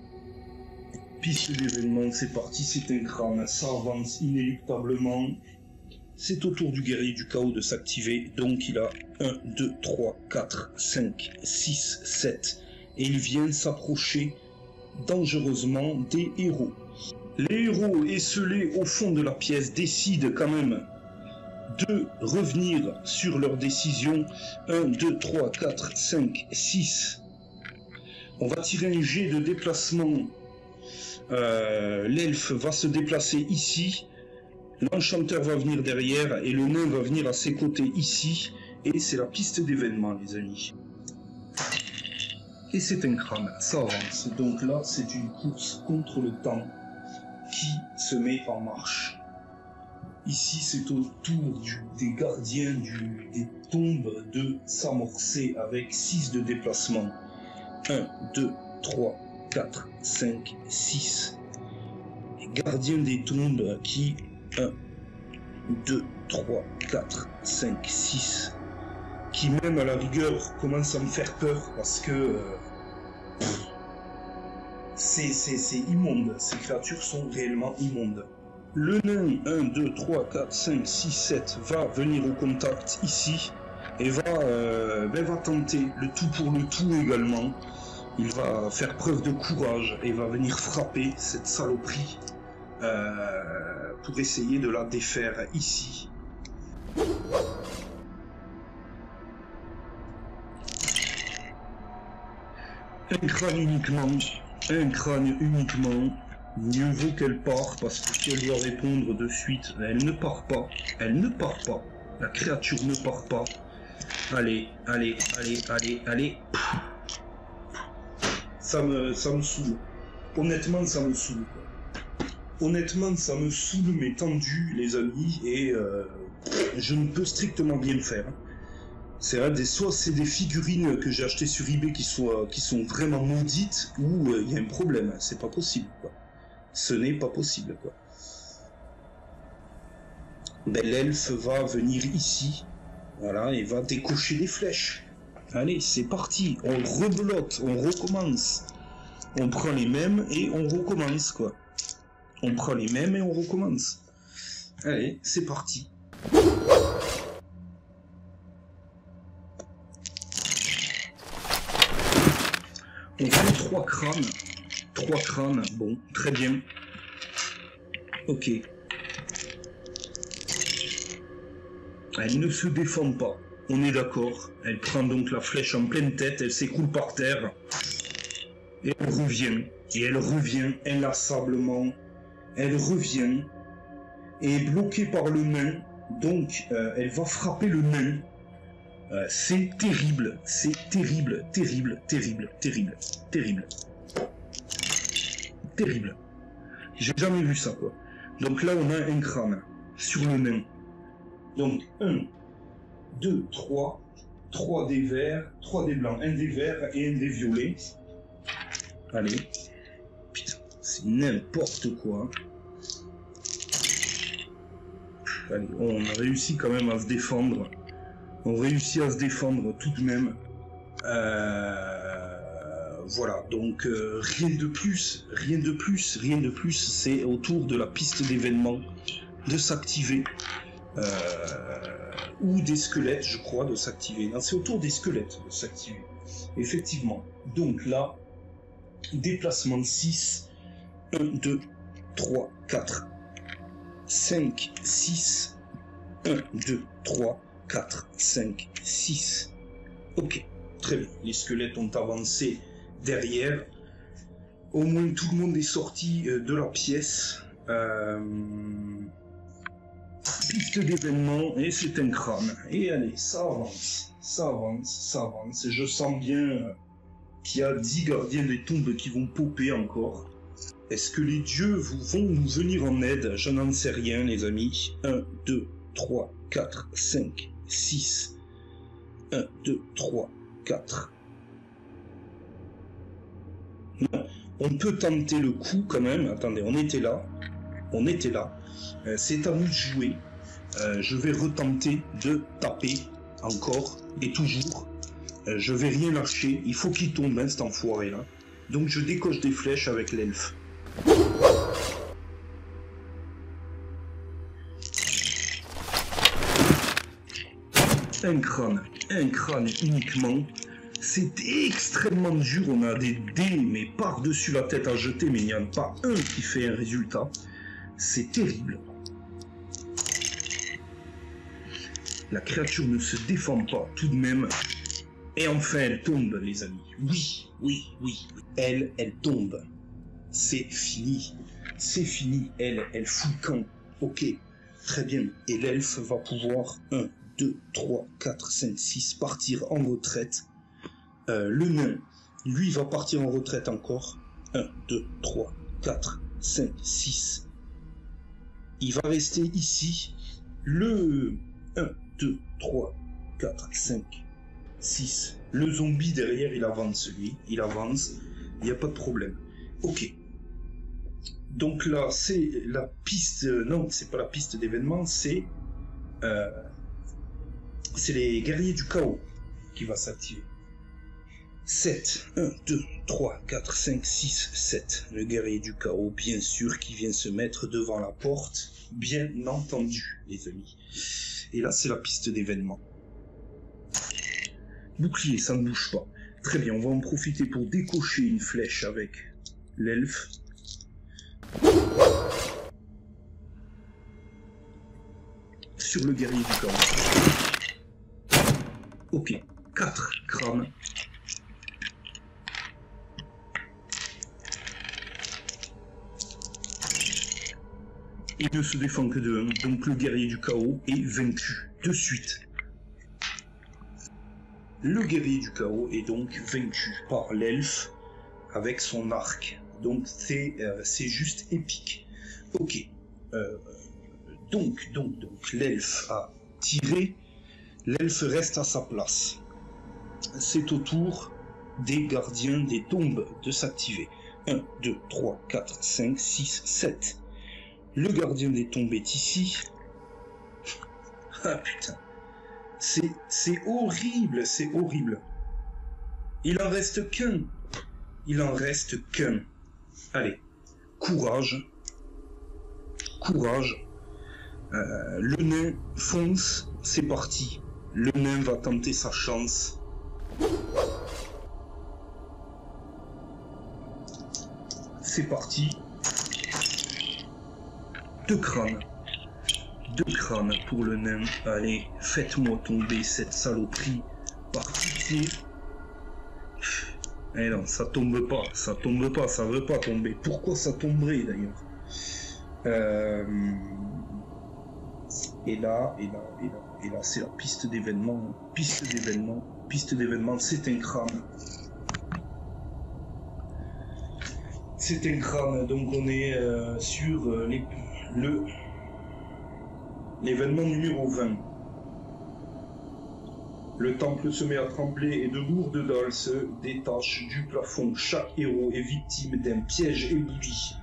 Piste d'événement, c'est parti, c'est un crâne, ça avance inéluctablement. C'est au tour du guerrier du chaos de s'activer, donc il a 1, 2, 3, 4, 5, 6, 7. Et il vient s'approcher dangereusement des héros. Les héros esselés au fond de la pièce décident quand même de revenir sur leur décision. 1, 2, 3, 4, 5, 6. On va tirer un jet de déplacement. L'elfe va se déplacer ici. L'enchanteur va venir derrière et le nain va venir à ses côtés ici. Et c'est la piste d'événement, les amis. Et c'est un crâne, ça avance. Donc là, c'est une course contre le temps qui se met en marche. Ici, c'est au tour des gardiens des tombes de s'amorcer avec 6 de déplacement. 1, 2, 3, 4, 5, 6. Les gardiens des tombes qui... 1, 2, 3, 4, 5, 6. Qui même à la rigueur commencent à me faire peur parce que... c'est immonde. Ces créatures sont réellement immondes. Le nain 1, 2, 3, 4, 5, 6, 7 va venir au contact ici et va tenter le tout pour le tout également. Il va faire preuve de courage et va venir frapper cette saloperie pour essayer de la défaire ici. Un crâne uniquement. Mieux vaut qu'elle part, parce que si elle doit répondre de suite, elle ne part pas. La créature ne part pas. Allez. Ça me saoule. Honnêtement, ça me saoule. Mais tendu, les amis, et je ne peux strictement rien faire. Soit c'est des figurines que j'ai achetées sur eBay qui sont vraiment maudites, ou il y a un problème. C'est pas possible, quoi. Ce n'est pas possible, quoi. L'elfe va venir ici, voilà, et va décocher des flèches. Allez, c'est parti, on rebloque, on recommence. On prend les mêmes et on recommence, quoi. Allez, c'est parti. On fait 3 crânes. 3 crânes, bon, très bien. Ok. Elle ne se défend pas, on est d'accord. Elle prend donc la flèche en pleine tête, elle s'écroule par terre. Et elle revient inlassablement. Elle revient. Et est bloquée par le nain. Donc, elle va frapper le nain. C'est terrible. J'ai jamais vu ça, quoi. Donc là, on a un crâne sur le nain. Donc, 1, 2, 3 des verts, 3 des blancs, un des verts et un des violets. Allez. Putain, c'est n'importe quoi. Allez, on a réussi quand même à se défendre. On réussit à se défendre tout de même. Voilà, donc rien de plus, c'est au tour de la piste d'événement de s'activer. Ou des squelettes, je crois, de s'activer. Non, c'est au tour des squelettes de s'activer. Effectivement. Donc là, déplacement de 6. 1, 2, 3, 4, 5, 6. 1, 2, 3, 4, 5, 6. Ok, très bien. Les squelettes ont avancé derrière. Au moins tout le monde est sorti de la pièce. Piste d'événement et c'est un crâne. Et allez, ça avance. Et je sens bien qu'il y a 10 gardiens des tombes qui vont popper encore. Est-ce que les dieux vont nous venir en aide? Je n'en sais rien, les amis. 1, 2, 3, 4, 5, 6. 1, 2, 3, 4. Non. On peut tenter le coup quand même. Attendez, on était là. C'est à nous de jouer. Je vais retenter de taper encore et toujours. Je vais rien lâcher. Il faut qu'il tombe, hein, cet enfoiré là. Donc je décoche des flèches avec l'elfe. Un crâne uniquement. C'est extrêmement dur, on a des dés mais par-dessus la tête à jeter, mais il n'y en a pas un qui fait un résultat. C'est terrible. La créature ne se défend pas tout de même. Et enfin, elle tombe, les amis. Oui. Elle tombe. C'est fini. C'est fini. Elle fout le camp. Ok, très bien. Et l'elfe va pouvoir 1, 2, 3, 4, 5, 6 partir en retraite. Le nain, lui, va partir en retraite encore. 1, 2, 3, 4, 5, 6. Il va rester ici. Le 1, 2, 3, 4, 5, 6. Le zombie derrière, il avance, lui. Il avance. Il n'y a pas de problème. Ok. Donc là, c'est la piste... non, c'est pas la piste d'événement, c'est les guerriers du chaos qui va s'activer. 7. 1, 2, 3, 4, 5, 6, 7. Le guerrier du chaos, bien sûr, qui vient se mettre devant la porte. Bien entendu, les amis. Et là, c'est la piste d'événement. Bouclier, ça ne bouge pas. Très bien, on va en profiter pour décocher une flèche avec l'elfe. Sur le guerrier du chaos. Ok, 4 crânes. Il ne se défend que de 1, donc le guerrier du chaos est vaincu de suite. Le guerrier du chaos est donc vaincu par l'elfe avec son arc. Donc c'est juste épique. Ok. Donc l'elfe a tiré. L'elfe reste à sa place. C'est au tour des gardiens des tombes de s'activer. 1, 2, 3, 4, 5, 6, 7. Le gardien des tombes est ici. Ah putain. C'est horrible, c'est horrible. Il en reste qu'un. Il en reste qu'un. Allez, courage. Courage. Le nain fonce, c'est parti. Le nain va tenter sa chance. C'est parti. 2 crânes. 2 crânes pour le nain. Allez, faites-moi tomber cette saloperie. Par pitié. Eh non, ça tombe pas, ça veut pas tomber. Pourquoi ça tomberait d'ailleurs? Et là, c'est la piste d'événement. Piste d'événement, c'est un crâne. C'est un crâne, donc on est sur l'événement numéro 20. Le temple se met à trembler et de lourdes dalles se détachent du plafond. Chaque héros est victime d'un piège ébloui.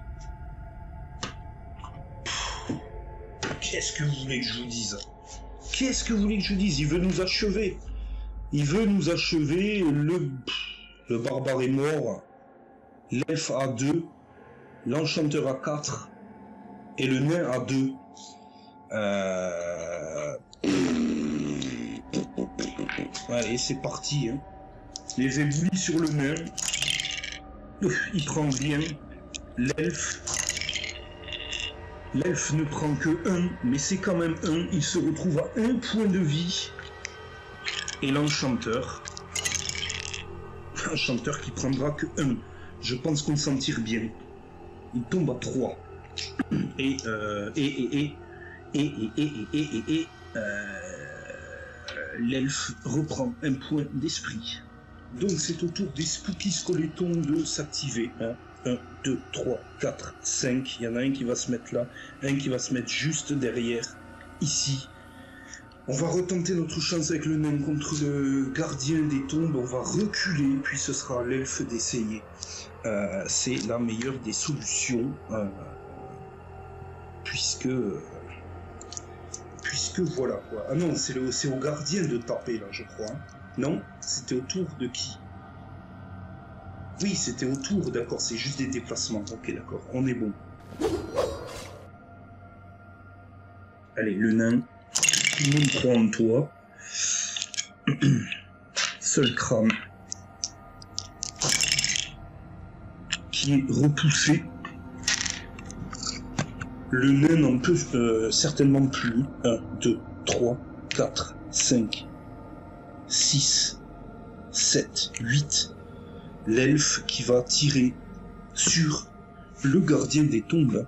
Qu'est-ce que vous voulez que je vous dise? Qu'est-ce que vous voulez que je vous dise? Il veut nous achever. Il veut nous achever. Le barbare est mort. L'elfe a 2. L'enchanteur a 4. Et le nain a 2. Allez, c'est parti. Hein. Les éboulis sur le nain. Il prend rien. L'elfe ne prend que 1, mais c'est quand même 1. Il se retrouve à 1 point de vie. Et l'enchanteur qui prendra que 1. Je pense qu'on s'en tire bien. Il tombe à 3. L'elfe reprend un point d'esprit. Donc c'est au tour des spooky skeletons de s'activer. 1, 2, 3, 4, 5. Il y en a un qui va se mettre là. Un qui va se mettre juste derrière. Ici. On va retenter notre chance avec le nain contre le gardien des tombes. On va reculer. Puis ce sera l'elfe d'essayer. C'est la meilleure des solutions. Puisque voilà quoi. Ah non, c'est au gardien de taper là, je crois. Non, c'était au tour de qui? Oui, c'était au tour, d'accord, c'est juste des déplacements. Ok, d'accord, on est bon. Allez, le nain, tout le monde croit en toi. Seul crâne qui est repoussé. Le nain n'en peut certainement plus. 1, 2, 3, 4. 5, 6, 7, 8. L'elfe qui va tirer sur le gardien des tombes.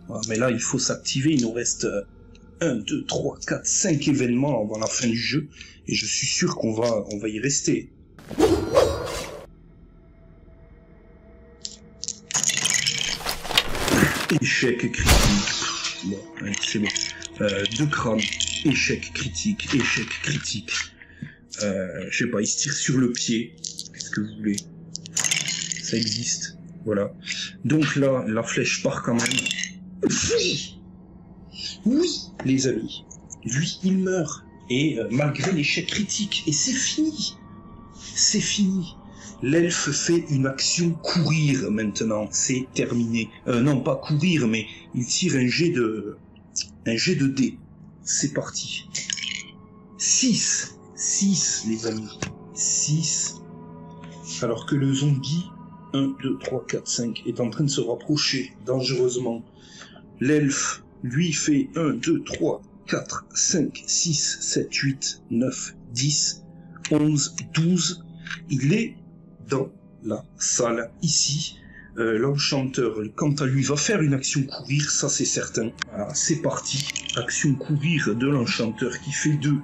Voilà, mais là, il faut s'activer. Il nous reste 1, 2, 3, 4, 5 événements avant la fin du jeu. Et je suis sûr qu'on va y rester. Échec critique. Bon, ouais, c'est bon. 2 crânes. Échec critique. Échec critique. Je sais pas, il se tire sur le pied. Qu'est-ce que vous voulez? Ça existe. Voilà. Donc là, la flèche part quand même. Oui! Oui, les amis. Lui, il meurt. Et malgré l'échec critique. Et c'est fini. C'est fini. L'elfe fait une action courir maintenant. C'est terminé. Non, pas courir, mais il tire un jet de dés. C'est parti. 6. 6, les amis. 6. Alors que le zombie, 1, 2, 3, 4, 5, est en train de se rapprocher dangereusement. L'elfe, lui, fait 1, 2, 3, 4, 5, 6, 7, 8, 9, 10, 11, 12. Il est dans la salle, ici. L'enchanteur, quant à lui, va faire une action courir, ça c'est certain. Voilà, c'est parti. Action courir de l'enchanteur qui fait 2,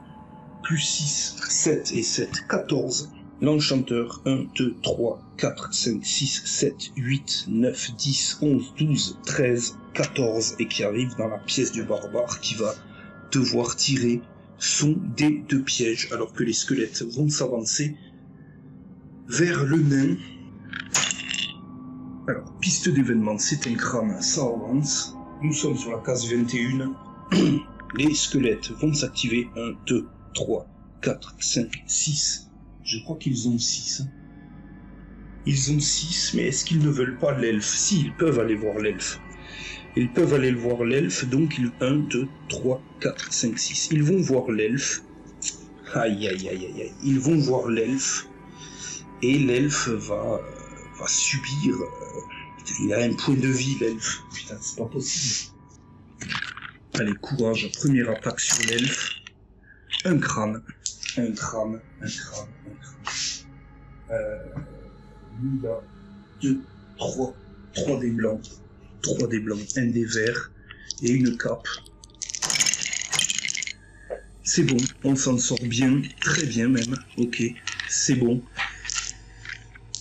plus 6, 7 et 7, 14. L'enchanteur, 1, 2, 3, 4, 5, 6, 7, 8, 9, 10, 11, 12, 13, 14, et qui arrive dans la pièce du barbare qui va devoir tirer son dé de piège, alors que les squelettes vont s'avancer vers le nain. Alors, piste d'événement, c'est un crâne, ça avance. Nous sommes sur la case 21. Les squelettes vont s'activer. 1, 2, 3, 4, 5, 6. Je crois qu'ils ont 6. Ils ont 6, mais est-ce qu'ils ne veulent pas l'elfe? Si, ils peuvent aller voir l'elfe. Ils peuvent aller voir l'elfe, donc 1, 2, 3, 4, 5, 6. Ils vont voir l'elfe. Aïe, aïe, aïe, aïe, aïe. Ils vont voir l'elfe. Et l'elfe va subir... il a un point de vie, l'elfe. Putain, c'est pas possible. Allez, courage. Première attaque sur l'elfe. Un crâne. Un crâne. Lui, là, 2, 3 dés blancs. 3 dés blancs, un dé vert et une cape. C'est bon, on s'en sort bien, très bien même. Ok, c'est bon.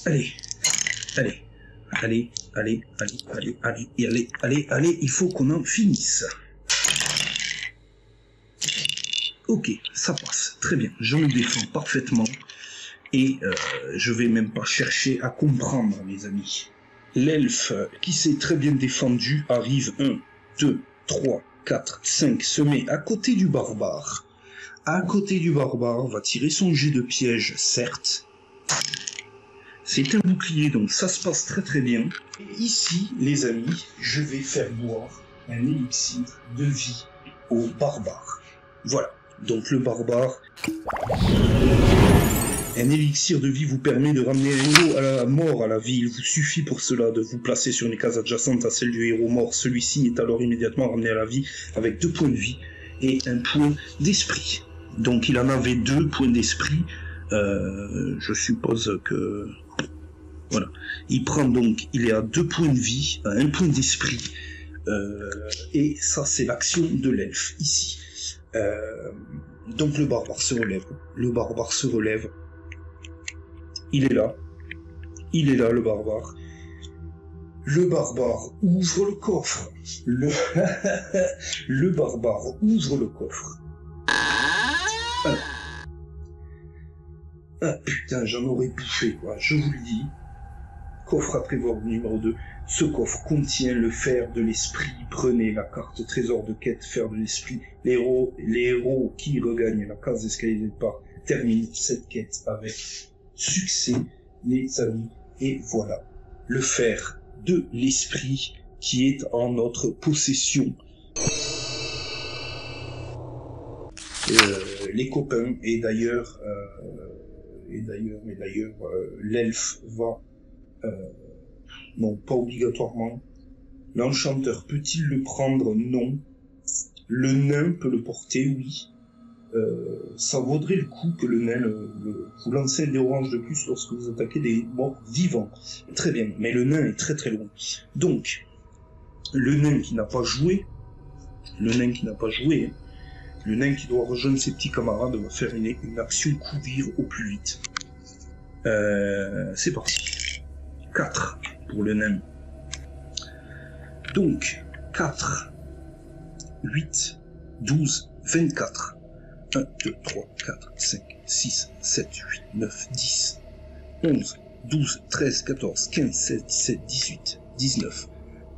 Allez, il faut qu'on en finisse. Ok, ça passe, très bien, je me défends parfaitement. Et je vais même pas chercher à comprendre, mes amis. L'elfe, qui s'est très bien défendu, arrive 1, 2, 3, 4, 5, se met à côté du barbare. À côté du barbare, va tirer son jet de piège, certes. C'est un bouclier, donc ça se passe très très bien. Et ici, les amis, je vais faire boire un élixir de vie au barbare. Voilà, donc le barbare... Un élixir de vie vous permet de ramener un héros à la mort à la vie. Il vous suffit pour cela de vous placer sur une case adjacente à celle du héros mort. Celui-ci est alors immédiatement ramené à la vie avec 2 points de vie et un point d'esprit. Donc il en avait 2 points d'esprit. Je suppose que... Voilà. Il prend donc... Il est à 2 points de vie, à 1 point d'esprit. Et ça, c'est l'action de l'elfe, ici. Donc le barbare se relève. Le barbare se relève. Il est là, le barbare. Le barbare ouvre le coffre. Le barbare ouvre le coffre. Ah putain, j'en aurais bouffé, quoi. Je vous le dis. Coffre à prévoir numéro 2. Ce coffre contient le fer de l'esprit. Prenez la carte trésor de quête, fer de l'esprit. Les héros qui regagnent la case d'escalier de départ terminent cette quête avec succès, les amis. Et voilà, le fer de l'esprit qui est en notre possession. Les copains, et d'ailleurs, l'elfe va... non, pas obligatoirement. L'enchanteur peut-il le prendre? Non. Le nain peut le porter, oui. ça vaudrait le coup que le nain vous lancez un dé orange de plus lorsque vous attaquez des morts vivants. Très bien, mais le nain est très très loin. Donc, le nain qui n'a pas joué, le nain qui doit rejoindre ses petits camarades va faire une action courir au plus vite. C'est parti. 4 pour le nain. Donc, 4, 8, 12, 24. 1, 2, 3, 4, 5, 6, 7, 8, 9, 10, 11, 12, 13, 14, 15, 16, 17, 18, 19,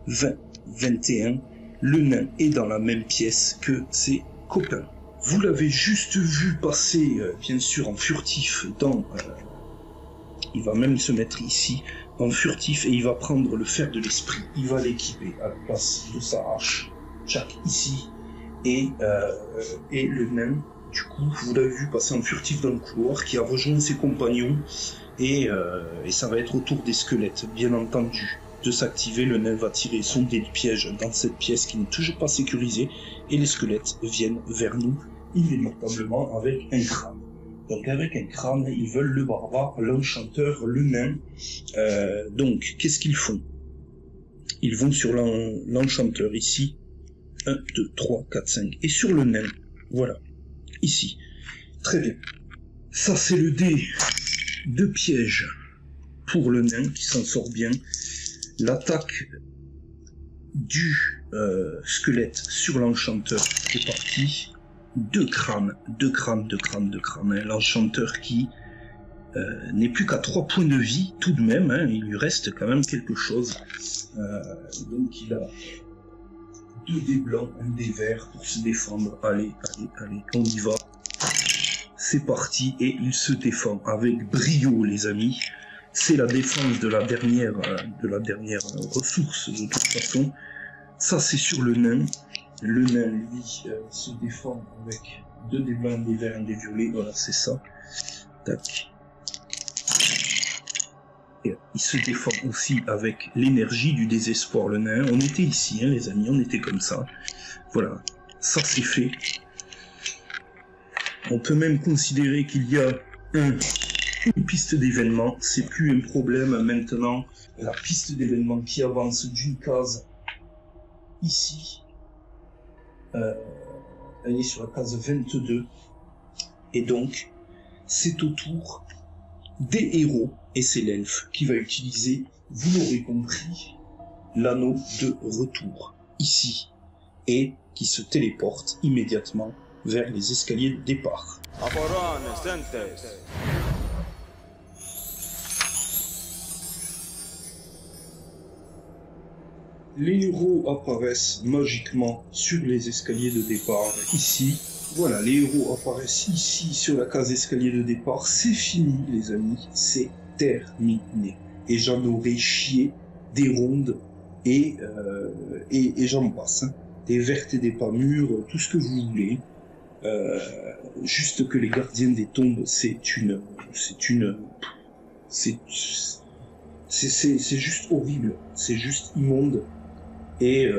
20, 21. Le nain est dans la même pièce que ses copains. Vous l'avez juste vu passer, bien sûr, en furtif dans... il va même se mettre ici, en furtif, et il va prendre le fer de l'esprit. Il va l'équiper à la place de sa hache. Jack ici. Et le nain, du coup, vous l'avez vu passer en furtif dans le couloir, qui a rejoint ses compagnons, et ça va être au tour des squelettes, bien entendu, de s'activer. Le nain va tirer son dé de piège dans cette pièce qui n'est toujours pas sécurisée, et les squelettes viennent vers nous, inéluctablement, avec un crâne. Donc avec un crâne, ils veulent le barbare, l'enchanteur, le nain. Donc, qu'est-ce qu'ils font? Ils vont sur l'enchanteur, ici. 1, 2, 3, 4, 5. Et sur le nain, voilà, ici. Très bien. Ça, c'est le dé de piège pour le nain qui s'en sort bien. L'attaque du squelette sur l'enchanteur est partie. 2 crânes. Hein. L'enchanteur qui n'est plus qu'à 3 points de vie, tout de même. Hein. Il lui reste quand même quelque chose. Donc il a 2 dés blancs, 1 dé vert pour se défendre. Allez, on y va. C'est parti, et il se défend avec brio, les amis. C'est la défense de la dernière ressource, de toute façon. Ça, c'est sur le nain. Le nain, lui, se défend avec 2 dés blancs, 1 dé vert, 1 dé violet. Voilà, c'est ça. Tac. Et il se défend aussi avec l'énergie du désespoir, le nain. On était ici, hein, les amis, on était comme ça. Voilà, ça c'est fait. On peut même considérer qu'il y a une piste d'événement. C'est plus un problème maintenant. La piste d'événement qui avance d'une case ici. Elle est sur la case 22. Et donc, c'est au tour des héros. Et c'est l'elfe qui va utiliser, vous l'aurez compris, l'anneau de retour, ici. Et qui se téléporte immédiatement vers les escaliers de départ. Les héros apparaissent magiquement sur les escaliers de départ, ici. Voilà, les héros apparaissent ici sur la case escalier de départ. C'est fini, les amis, c'est terminé. Et j'en aurais chié des rondes et j'en passe. Hein. Des vertes et des pas mûres, tout ce que vous voulez. Juste que les gardiens des tombes, c'est juste horrible, c'est juste immonde. Et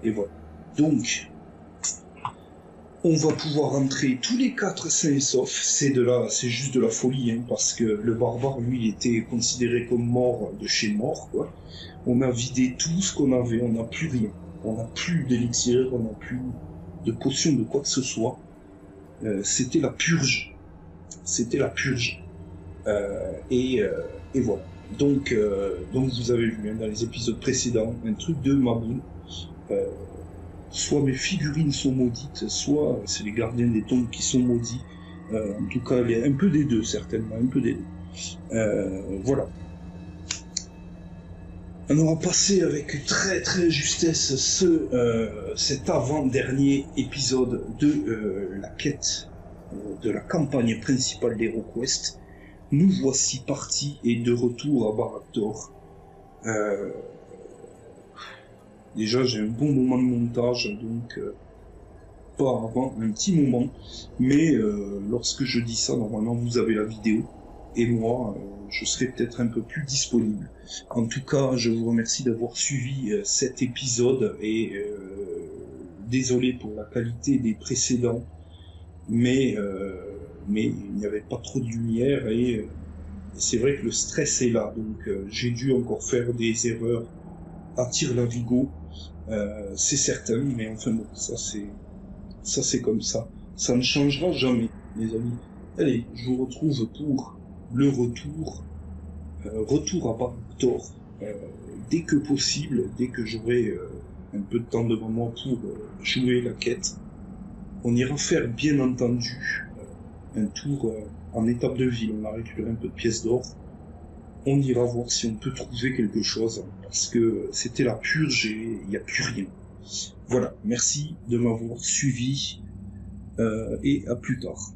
voilà. Donc, on va pouvoir rentrer tous les 4 sains et saufs. C'est juste de la folie, hein, parce que le barbare, lui, il était considéré comme mort de chez mort, quoi. On a vidé tout ce qu'on avait, on n'a plus rien. On n'a plus d'élixir, on n'a plus de potions de quoi que ce soit. C'était la purge. Et voilà. Donc vous avez vu, hein, dans les épisodes précédents, un truc de maboule. Soit mes figurines sont maudites, soit c'est les gardiens des tombes qui sont maudits. En tout cas, il y a un peu des deux, certainement, un peu des deux. Voilà. On aura passé avec très très justesse cet avant-dernier épisode de la quête de la campagne principale d'HeroQuest. Nous voici partis et de retour à Barad-dûr. Déjà, j'ai un bon moment de montage, donc pas avant un petit moment. Mais lorsque je dis ça, normalement, vous avez la vidéo. Et moi, je serai peut-être un peu plus disponible. En tout cas, je vous remercie d'avoir suivi cet épisode. Et désolé pour la qualité des précédents. mais il n'y avait pas trop de lumière et c'est vrai que le stress est là, donc j'ai dû encore faire des erreurs à tire-larigot, c'est certain, mais enfin bon, ça c'est comme ça. Ça ne changera jamais, les amis. Allez, je vous retrouve pour le retour à Barbator, dès que possible, dès que j'aurai un peu de temps devant moi pour jouer la quête. On ira faire, bien entendu, un tour en étape de ville. On a récupéré un peu de pièces d'or. On ira voir si on peut trouver quelque chose, parce que c'était la purge et il n'y a plus rien. Voilà, merci de m'avoir suivi et à plus tard.